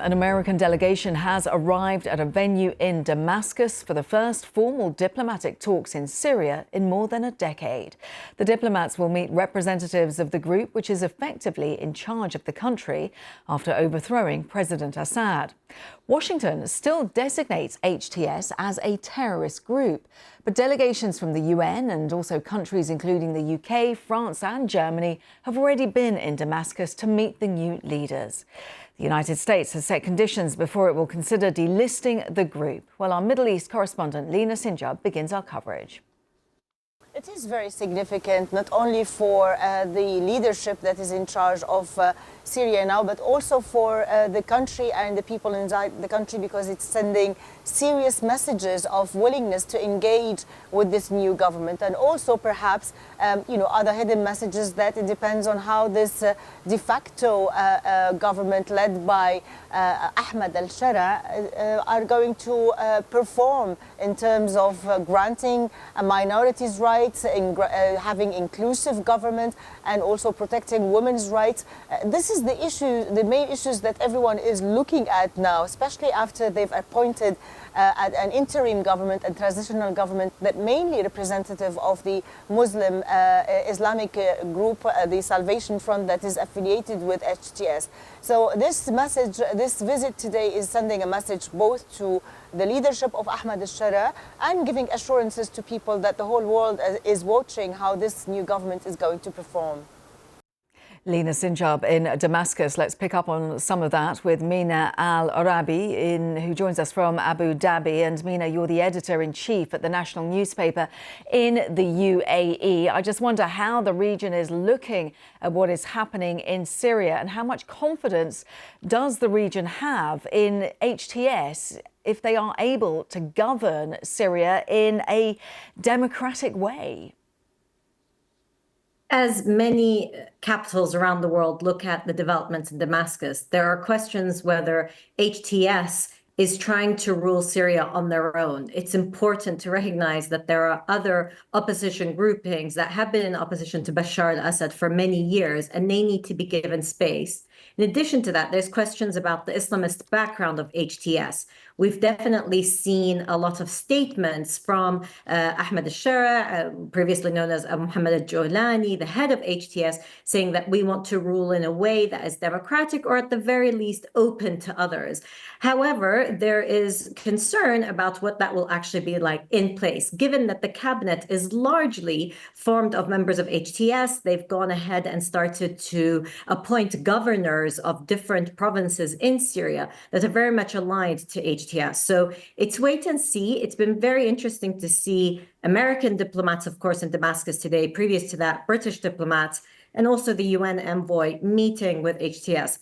An American delegation has arrived at a venue in Damascus for the first formal diplomatic talks in Syria in more than a decade. The diplomats will meet representatives of the group, which is effectively in charge of the country after overthrowing President Assad. Washington still designates HTS as a terrorist group, but delegations from the UN and also countries including the UK, France and Germany have already been in Damascus to meet the new leaders. The United States has set conditions before it will consider delisting the group. Well, our Middle East correspondent Lina Sinjab begins our coverage. It is very significant, not only for the leadership that is in charge of Syria now, but also for the country and the people inside the country, because it's sending serious messages of willingness to engage with this new government, and also perhaps other hidden messages that it depends on how this de facto government led by Ahmed al-Sham are going to perform in terms of granting minorities' rights, having inclusive government, and also protecting women's rights. This is the issue, the main issues that everyone is looking at now, especially after they've appointed an interim government and transitional government that mainly representative of the Muslim Islamic group, the Salvation Front, that is affiliated with HTS. So this message, this visit today is sending a message both to the leadership of Ahmed al-Sham and giving assurances to people that the whole world is watching how this new government is going to perform. Lina Sinjab in Damascus. Let's pick up on some of that with Mina Al-Arabi, who joins us from Abu Dhabi. And Mina, you're the editor-in-chief at the national newspaper in the UAE. I just wonder how the region is looking at what is happening in Syria, and how much confidence does the region have in HTS if they are able to govern Syria in a democratic way? As many capitals around the world look at the developments in Damascus, there are questions whether HTS is trying to rule Syria on their own. It's important to recognize that there are other opposition groupings that have been in opposition to Bashar al-Assad for many years, and they need to be given space. In addition to that, there's questions about the Islamist background of HTS. We've definitely seen a lot of statements from Ahmed al-Sham, previously known as Mohammed al-Jolani, the head of HTS, saying that we want to rule in a way that is democratic, or at the very least open to others. However, there is concern about what that will actually be like in place, given that the cabinet is largely formed of members of HTS. They've gone ahead and started to appoint governors of different provinces in Syria that are very much aligned to HTS. So it's wait and see. It's been very interesting to see American diplomats, of course, in Damascus today, previous to that, British diplomats, and also the UN envoy meeting with HTS.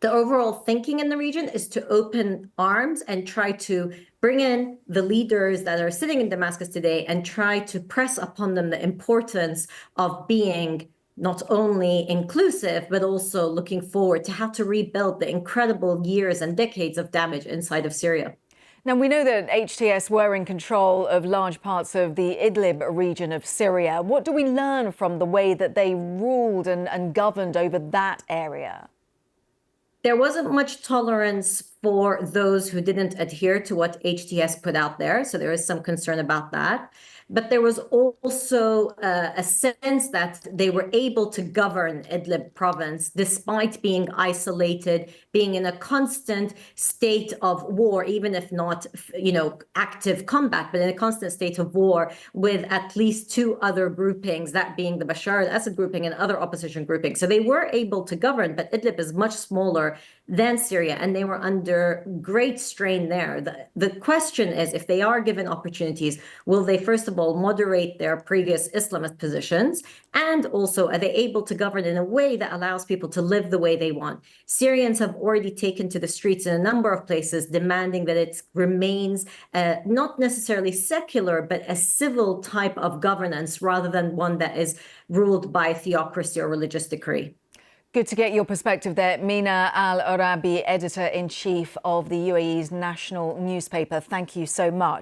The overall thinking in the region is to open arms and try to bring in the leaders that are sitting in Damascus today and try to press upon them the importance of being not only inclusive, but also looking forward to how to rebuild the incredible years and decades of damage inside of Syria. Now, we know that HTS were in control of large parts of the Idlib region of Syria. What do we learn from the way that they ruled and governed over that area? There wasn't much tolerance for those who didn't adhere to what HTS put out there. So there is some concern about that. But there was also a sense that they were able to govern Idlib province despite being isolated, being in a constant state of war, even if not, active combat, but in a constant state of war with at least two other groupings, that being the Bashar al-Assad grouping and other opposition groupings. So they were able to govern, but Idlib is much smaller than Syria, and they were under great strain there. The question is, if they are given opportunities, will they, first of all, moderate their previous Islamist positions? And also, are they able to govern in a way that allows people to live the way they want? Syrians have already taken to the streets in a number of places, demanding that it remains not necessarily secular, but a civil type of governance rather than one that is ruled by theocracy or religious decree. Good to get your perspective there. Mina Al-Arabi, editor-in-chief of the UAE's national newspaper. Thank you so much.